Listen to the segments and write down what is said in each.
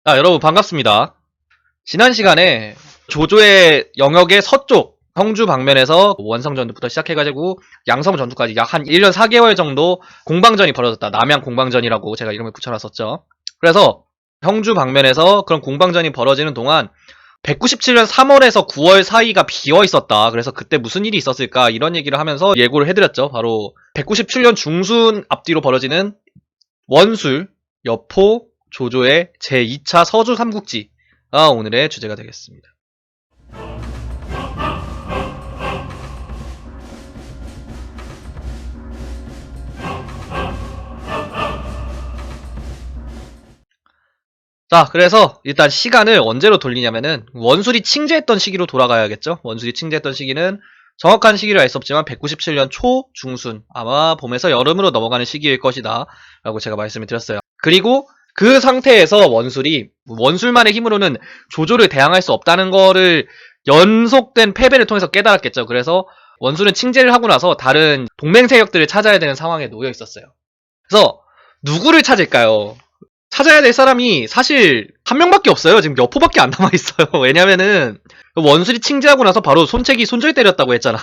여러분 반갑습니다. 지난 시간에 조조의 영역의 서쪽 성주 방면에서 원성전투부터 시작해가지고 양성전투까지 약 한 1년 4개월 정도 공방전이 벌어졌다. 남양 공방전이라고 제가 이름을 붙여놨었죠. 그래서 성주 방면에서 그런 공방전이 벌어지는 동안 197년 3월에서 9월 사이가 비어 있었다. 그래서 그때 무슨 일이 있었을까 이런 얘기를 하면서 예고를 해드렸죠. 바로 197년 중순 앞뒤로 벌어지는 원술, 여포, 조조의 제2차 서주 삼국지가 오늘의 주제가 되겠습니다. 자, 그래서 일단 시간을 언제로 돌리냐면은 원술이 칭제했던 시기로 돌아가야겠죠. 원술이 칭제했던 시기는 정확한 시기를 알 수 없지만 197년 초, 중순, 아마 봄에서 여름으로 넘어가는 시기일 것이다 라고 제가 말씀을 드렸어요. 그리고 그 상태에서 원술이 원술만의 힘으로는 조조를 대항할 수 없다는 거를 연속된 패배를 통해서 깨달았겠죠. 그래서 원술은 칭제를 하고 나서 다른 동맹 세력들을 찾아야 되는 상황에 놓여 있었어요. 그래서 누구를 찾을까요? 찾아야 될 사람이 사실 한 명밖에 없어요. 지금 여포밖에 안 남아있어요. 왜냐면은 원술이 칭제하고 나서 바로 손책이 손절 때렸다고 했잖아.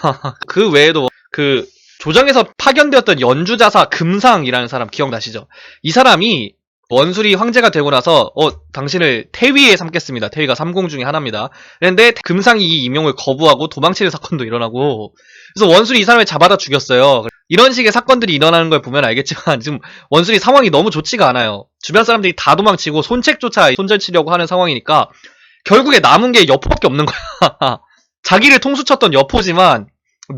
그 외에도 그 조정에서 파견되었던 연주자사 금상이라는 사람 기억나시죠? 이 사람이 원술이 황제가 되고 나서 당신을 태위에 삼겠습니다. 태위가 3공 중에 하나입니다. 그런데 금상이 이 임용을 거부하고 도망치는 사건도 일어나고, 그래서 원술이 이 사람을 잡아다 죽였어요. 이런 식의 사건들이 일어나는 걸 보면 알겠지만 지금 원술이 상황이 너무 좋지가 않아요. 주변 사람들이 다 도망치고 손책조차 손절치려고 하는 상황이니까 결국에 남은 게 여포밖에 없는 거야. 자기를 통수쳤던 여포지만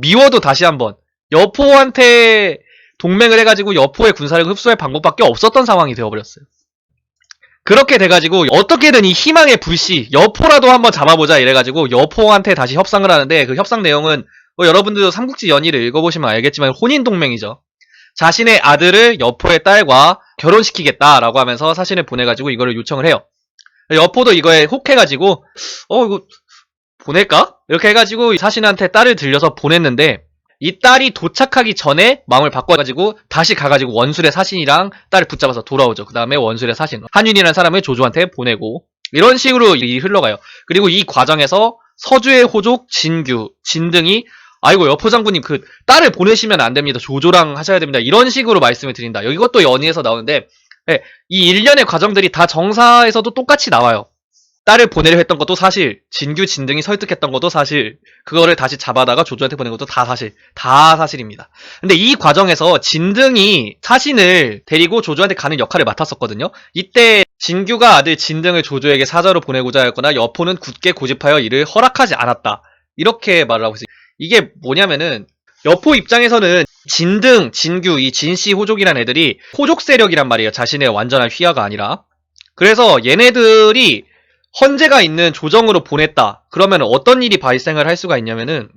미워도 다시 한번 여포한테 동맹을 해가지고 여포의 군사력을 흡수할 방법밖에 없었던 상황이 되어버렸어요. 그렇게 돼가지고 어떻게든 이 희망의 불씨 여포라도 한번 잡아보자 이래가지고 여포한테 다시 협상을 하는데, 그 협상 내용은 여러분들도 삼국지 연의를 읽어보시면 알겠지만 혼인동맹이죠. 자신의 아들을 여포의 딸과 결혼시키겠다라고 하면서 사신을 보내가지고 이거를 요청을 해요. 여포도 이거에 혹해가지고 이거 보낼까? 이렇게 해가지고 사신한테 딸을 들려서 보냈는데, 이 딸이 도착하기 전에 마음을 바꿔가지고 다시 가가지고 원술의 사신이랑 딸을 붙잡아서 돌아오죠. 그 다음에 원술의 사신 한윤이라는 사람을 조조한테 보내고, 이런 식으로 일이 흘러가요. 그리고 이 과정에서 서주의 호족 진규, 진등이 아이고 여포 장군님 그 딸을 보내시면 안 됩니다. 조조랑 하셔야 됩니다. 이런 식으로 말씀을 드린다. 이것도 연의에서 나오는데, 이 일련의 과정들이 다 정사에서도 똑같이 나와요. 딸을 보내려 했던 것도 사실, 진규, 진등이 설득했던 것도 사실, 그거를 다시 잡아다가 조조한테 보낸 것도 다 사실, 다 사실입니다. 근데 이 과정에서 진등이 사신을 데리고 조조한테 가는 역할을 맡았었거든요. 이때 진규가 아들 진등을 조조에게 사자로 보내고자 하였거나 여포는 굳게 고집하여 이를 허락하지 않았다. 이렇게 말을 하고 있어요. 이게 뭐냐면은 여포 입장에서는 진등, 진규, 이 진씨 호족이란 애들이 호족 세력이란 말이에요. 자신의 완전한 휘하가 아니라. 그래서 얘네들이 헌재가 있는 조정으로 보냈다. 그러면 어떤 일이 발생을 할 수가 있냐면은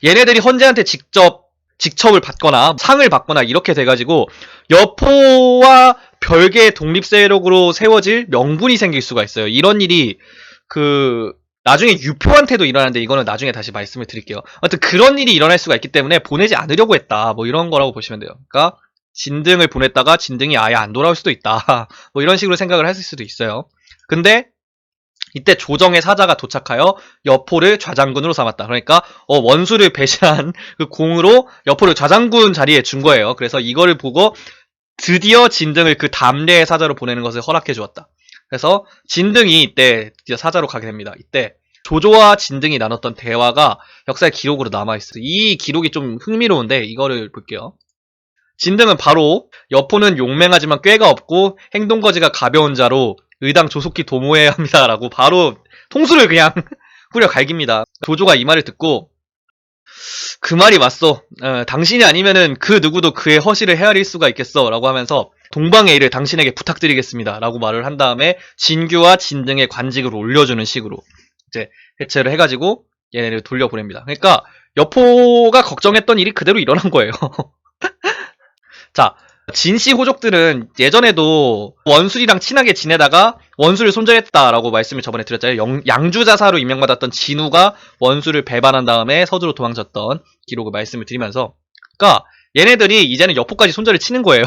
얘네들이 헌재한테 직접 직첩을 받거나 상을 받거나 이렇게 돼가지고 여포와 별개의 독립세력으로 세워질 명분이 생길 수가 있어요. 이런 일이 나중에 유표한테도 일어나는데 이거는 나중에 다시 말씀을 드릴게요. 아무튼 그런 일이 일어날 수가 있기 때문에 보내지 않으려고 했다. 뭐 이런 거라고 보시면 돼요. 그러니까 진등을 보냈다가 진등이 아예 안 돌아올 수도 있다. 뭐 이런 식으로 생각을 하실 수도 있어요. 근데 이때 조정의 사자가 도착하여 여포를 좌장군으로 삼았다. 그러니까 원수를 배신한 그 공으로 여포를 좌장군 자리에 준 거예요. 그래서 이거를 보고 드디어 진등을 그 담례의 사자로 보내는 것을 허락해 주었다. 그래서 진등이 이때 드디어 사자로 가게 됩니다. 이때 조조와 진등이 나눴던 대화가 역사의 기록으로 남아있어요. 이 기록이 좀 흥미로운데 이거를 볼게요. 진등은 바로 여포는 용맹하지만 꾀가 없고 행동거지가 가벼운 자로 의당 조속히 도모해야 합니다. 라고 바로 통수를 그냥 뿌려 갈깁니다. 조조가 이 말을 듣고 그 말이 맞소. 당신이 아니면은 그 누구도 그의 허실을 헤아릴 수가 있겠어. 라고 하면서 동방의 일을 당신에게 부탁드리겠습니다. 라고 말을 한 다음에 진규와 진등의 관직을 올려주는 식으로 이제 해체를 해가지고 얘네를 돌려보냅니다. 그러니까 여포가 걱정했던 일이 그대로 일어난 거예요. 자, 진씨 호족들은 예전에도 원술이랑 친하게 지내다가 원술을 손절했다라고 말씀을 저번에 드렸잖아요. 양주자사로 임명받았던 진우가 원술을 배반한 다음에 서주로 도망쳤던 기록을 말씀을 드리면서, 그러니까 얘네들이 이제는 여포까지 손절을 치는 거예요.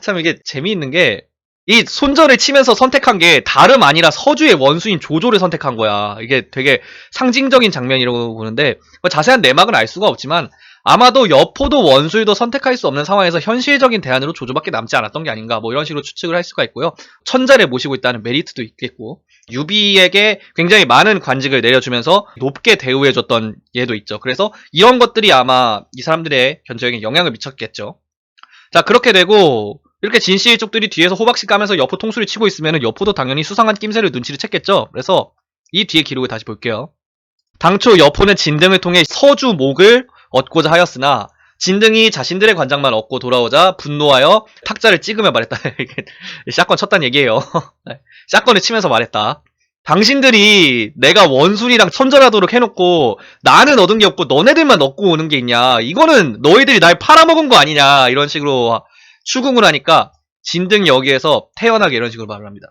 참 이게 재미있는 게 이 손절을 치면서 선택한 게 다름 아니라 서주의 원수인 조조를 선택한 거야. 이게 되게 상징적인 장면이라고 보는데 뭐 자세한 내막은 알 수가 없지만 아마도 여포도 원수일도 선택할 수 없는 상황에서 현실적인 대안으로 조조밖에 남지 않았던 게 아닌가 뭐 이런 식으로 추측을 할 수가 있고요. 천자를 모시고 있다는 메리트도 있겠고 유비에게 굉장히 많은 관직을 내려주면서 높게 대우해줬던 예도 있죠. 그래서 이런 것들이 아마 이 사람들의 견적에 영향을 미쳤겠죠. 자, 그렇게 되고 이렇게 진씨 일족들이 뒤에서 호박씨 까면서 여포 통수를 치고 있으면 여포도 당연히 수상한 낌새를 눈치를 챘겠죠. 그래서 이 뒤에 기록을 다시 볼게요. 당초 여포는 진등을 통해 서주 목을 얻고자 하였으나 진등이 자신들의 관장만 얻고 돌아오자 분노하여 탁자를 찍으며 말했다. 샷건 쳤단 얘기예요. 샷건을 치면서 말했다. 당신들이 내가 원술이랑 선절하도록 해놓고 나는 얻은 게 없고 너네들만 얻고 오는 게 있냐. 이거는 너희들이 날 팔아먹은 거 아니냐. 이런 식으로 추궁을 하니까 진등이 여기에서 태연하게 이런 식으로 말을 합니다.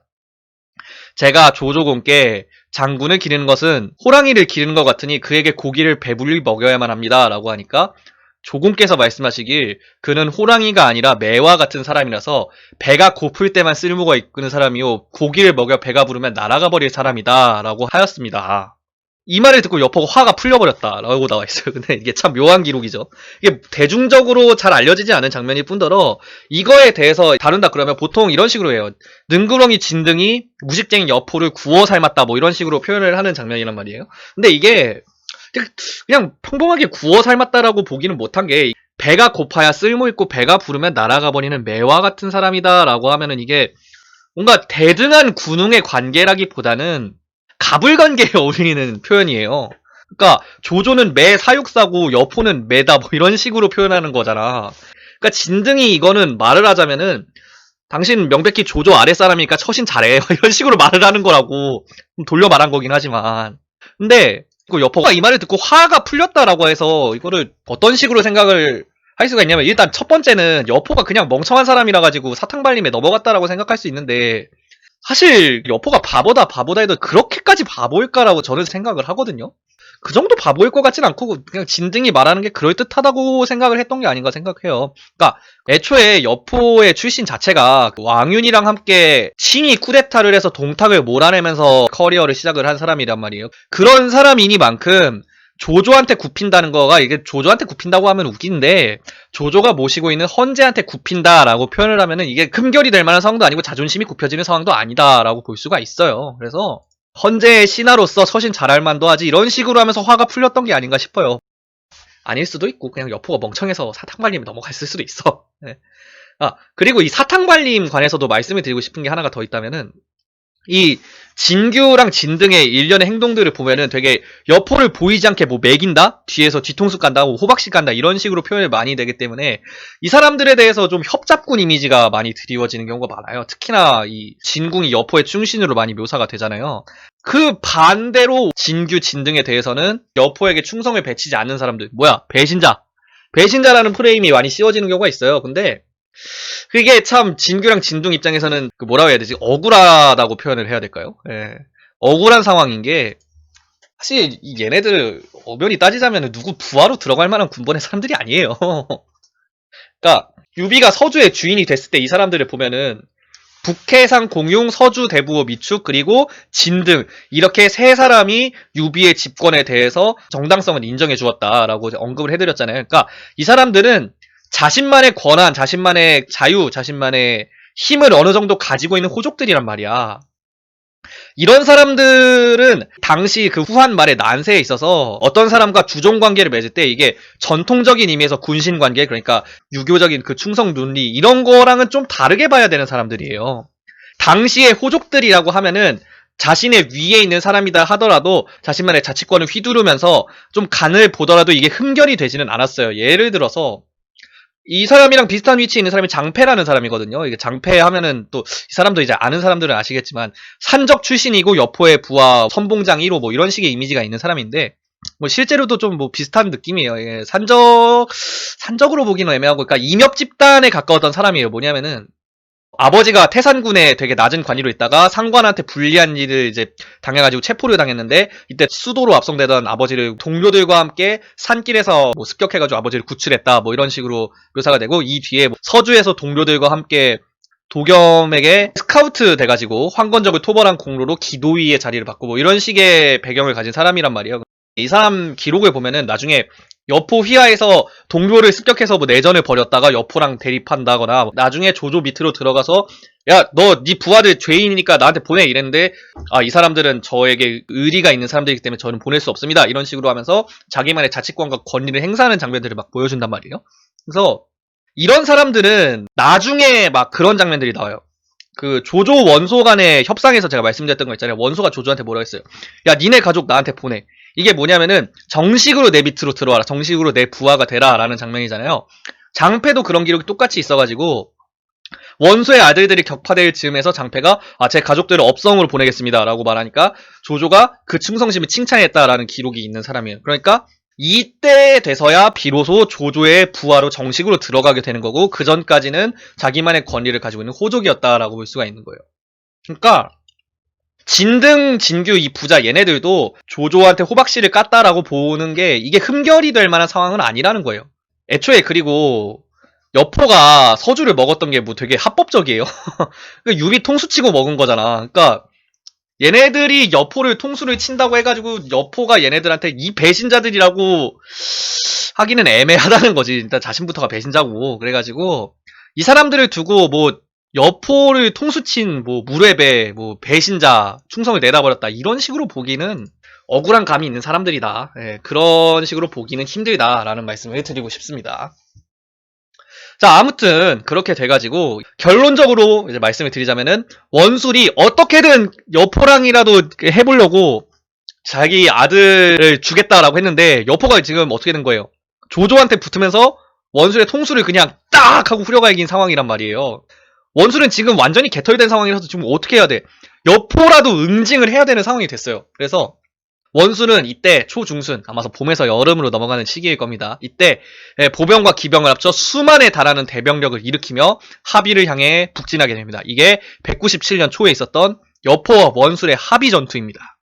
제가 조조공께 장군을 기르는 것은 호랑이를 기르는 것 같으니 그에게 고기를 배불리 먹여야만 합니다. 라고 하니까 조공께서 말씀하시길 그는 호랑이가 아니라 매와 같은 사람이라서 배가 고플 때만 쓸모가 있는 사람이요 고기를 먹여 배가 부르면 날아가 버릴 사람이다 라고 하였습니다. 이 말을 듣고 여포가 화가 풀려버렸다 라고 나와있어요. 근데 이게 참 묘한 기록이죠. 이게 대중적으로 잘 알려지지 않은 장면일 뿐더러 이거에 대해서 다룬다 그러면 보통 이런 식으로 해요. 능구렁이 진등이 무식쟁이 여포를 구워 삶았다 뭐 이런 식으로 표현을 하는 장면이란 말이에요. 근데 이게 그냥 평범하게 구워 삶았다라고 보기는 못한 게 배가 고파야 쓸모있고 배가 부르면 날아가 버리는 매와 같은 사람이다 라고 하면은 이게 뭔가 대등한 군웅의 관계라기보다는 가불관계에 어울리는 표현이에요. 그러니까 조조는 매 사육사고 여포는 매다 뭐 이런 식으로 표현하는 거잖아. 그러니까 진등이 이거는 말을 하자면은 당신 명백히 조조 아랫사람이니까 처신 잘해 이런 식으로 말을 하는 거라고 돌려 말한 거긴 하지만 근데 그 여포가 이 말을 듣고 화가 풀렸다라고 해서 이거를 어떤 식으로 생각을 할 수가 있냐면 일단 첫 번째는 여포가 그냥 멍청한 사람이라 가지고 사탕발림에 넘어갔다라고 생각할 수 있는데 사실 여포가 바보다 해도 그렇게까지 바보일까라고 저는 생각을 하거든요. 그 정도 바보일 것 같진 않고 그냥 진등이 말하는 게 그럴듯하다고 생각을 했던 게 아닌가 생각해요. 그러니까 애초에 여포의 출신 자체가 왕윤이랑 함께 친히 쿠데타를 해서 동탁을 몰아내면서 커리어를 시작을 한 사람이란 말이에요. 그런 사람이니만큼 조조한테 굽힌다는 거가 이게 조조한테 굽힌다고 하면 웃긴데 조조가 모시고 있는 헌제한테 굽힌다라고 표현을 하면은 이게 흠결이 될 만한 상황도 아니고 자존심이 굽혀지는 상황도 아니다라고 볼 수가 있어요. 그래서 헌제의 신하로서 서신 잘할 만도 하지 이런 식으로 하면서 화가 풀렸던 게 아닌가 싶어요. 아닐 수도 있고 그냥 여포가 멍청해서 사탕발림에 넘어갔을 수도 있어. 네. 그리고 이 사탕발림 관해서도 말씀을 드리고 싶은 게 하나가 더 있다면은 이 진규랑 진등의 일련의 행동들을 보면은 되게 여포를 보이지 않게 뭐 매긴다? 뒤에서 뒤통수 간다? 호박씨 간다? 이런 식으로 표현을 많이 되기 때문에 이 사람들에 대해서 좀 협잡군 이미지가 많이 드리워지는 경우가 많아요. 특히나 이 진궁이 여포의 충신으로 많이 묘사가 되잖아요. 그 반대로 진규, 진등에 대해서는 여포에게 충성을 베치지 않는 사람들. 뭐야? 배신자. 배신자라는 프레임이 많이 씌워지는 경우가 있어요. 근데 그게 참 진규랑 진둥 입장에서는 그 뭐라고 해야 되지? 억울하다고 표현을 해야 될까요? 예. 억울한 상황인 게 사실 얘네들 엄연히 따지자면 누구 부하로 들어갈 만한 군번의 사람들이 아니에요. 그러니까 유비가 서주의 주인이 됐을 때 이 사람들을 보면은 북해상 공용 서주 대부호 미축 그리고 진등 이렇게 세 사람이 유비의 집권에 대해서 정당성을 인정해 주었다라고 언급을 해드렸잖아요. 그러니까 이 사람들은 자신만의 권한, 자신만의 자유, 자신만의 힘을 어느 정도 가지고 있는 호족들이란 말이야. 이런 사람들은 당시 그 후한 말의 난세에 있어서 어떤 사람과 주종 관계를 맺을 때 이게 전통적인 의미에서 군신 관계, 그러니까 유교적인 그 충성倫理이런 거랑은 좀 다르게 봐야 되는 사람들이에요. 당시의 호족들이라고 하면은 자신의 위에 있는 사람이다 하더라도 자신만의 자치권을 휘두르면서 좀 간을 보더라도 이게 흠결이 되지는 않았어요. 예를 들어서 이 사람이랑 비슷한 위치에 있는 사람이 장패라는 사람이거든요. 이게 장패 하면은 또 이 사람도 이제 아는 사람들은 아시겠지만 산적 출신이고 여포의 부하 선봉장 1호 뭐 이런 식의 이미지가 있는 사람인데 뭐 실제로도 좀 뭐 비슷한 느낌이에요. 예, 산적으로 보기는 애매하고 그러니까 임엽 집단에 가까웠던 사람이에요. 뭐냐면은 아버지가 태산군에 되게 낮은 관위로 있다가 상관한테 불리한 일을 이제 당해가지고 체포를 당했는데 이때 수도로 압송되던 아버지를 동료들과 함께 산길에서 뭐 습격해가지고 아버지를 구출했다 뭐 이런 식으로 묘사가 되고 이 뒤에 뭐 서주에서 동료들과 함께 도겸에게 스카우트 돼가지고 황건적을 토벌한 공로로 기도위의 자리를 받고 뭐 이런 식의 배경을 가진 사람이란 말이에요. 이 사람 기록을 보면은 나중에 여포 휘하에서 동료를 습격해서 뭐 내전을 벌였다가 여포랑 대립한다거나 나중에 조조 밑으로 들어가서 야, 너 네 부하들 죄인이니까 나한테 보내 이랬는데 이 사람들은 저에게 의리가 있는 사람들이기 때문에 저는 보낼 수 없습니다. 이런 식으로 하면서 자기만의 자치권과 권리를 행사하는 장면들을 막 보여준단 말이에요. 그래서 이런 사람들은 나중에 막 그런 장면들이 나와요. 그 조조 원소 간의 협상에서 제가 말씀드렸던 거 있잖아요. 원소가 조조한테 뭐라 했어요. 야, 니네 가족 나한테 보내. 이게 뭐냐면은 정식으로 내 밑으로 들어와라. 정식으로 내 부하가 되라. 라는 장면이잖아요. 장패도 그런 기록이 똑같이 있어가지고 원소의 아들들이 격파될 즈음에서 장패가 제 가족들을 업성으로 보내겠습니다. 라고 말하니까 조조가 그 충성심을 칭찬했다라는 기록이 있는 사람이에요. 그러니까 이때 돼서야 비로소 조조의 부하로 정식으로 들어가게 되는 거고 그 전까지는 자기만의 권리를 가지고 있는 호족이었다라고 볼 수가 있는 거예요. 그러니까 진등, 진규 이 부자 얘네들도 조조한테 호박씨를 깠다라고 보는 게 이게 흠결이 될 만한 상황은 아니라는 거예요. 애초에 그리고 여포가 서주를 먹었던 게 뭐 되게 합법적이에요. 유비 통수치고 먹은 거잖아. 그러니까 얘네들이 여포를 통수를 친다고 해가지고 여포가 얘네들한테 이 배신자들이라고 하기는 애매하다는 거지. 일단 자신부터가 배신자고. 그래가지고 이 사람들을 두고 뭐 여포를 통수친 뭐 무례배, 뭐 배신자, 충성을 내다버렸다 이런 식으로 보기는 억울한 감이 있는 사람들이다. 그런 식으로 보기는 힘들다라는 말씀을 드리고 싶습니다. 자, 아무튼 그렇게 돼가지고 결론적으로 이제 말씀을 드리자면은 원술이 어떻게든 여포랑이라도 해보려고 자기 아들을 주겠다라고 했는데 여포가 지금 어떻게 된 거예요? 조조한테 붙으면서 원술의 통수를 그냥 딱 하고 후려가 이긴 상황이란 말이에요. 원술은 지금 완전히 개털된 상황이라서 지금 어떻게 해야 돼? 여포라도 응징을 해야 되는 상황이 됐어요. 그래서 원수는 이때 초중순 아마서 봄에서 여름으로 넘어가는 시기일 겁니다. 이때 보병과 기병을 합쳐 수만에 달하는 대병력을 일으키며 합의를 향해 북진하게 됩니다. 이게 197년 초에 있었던 여포와 원술의 합의 전투입니다.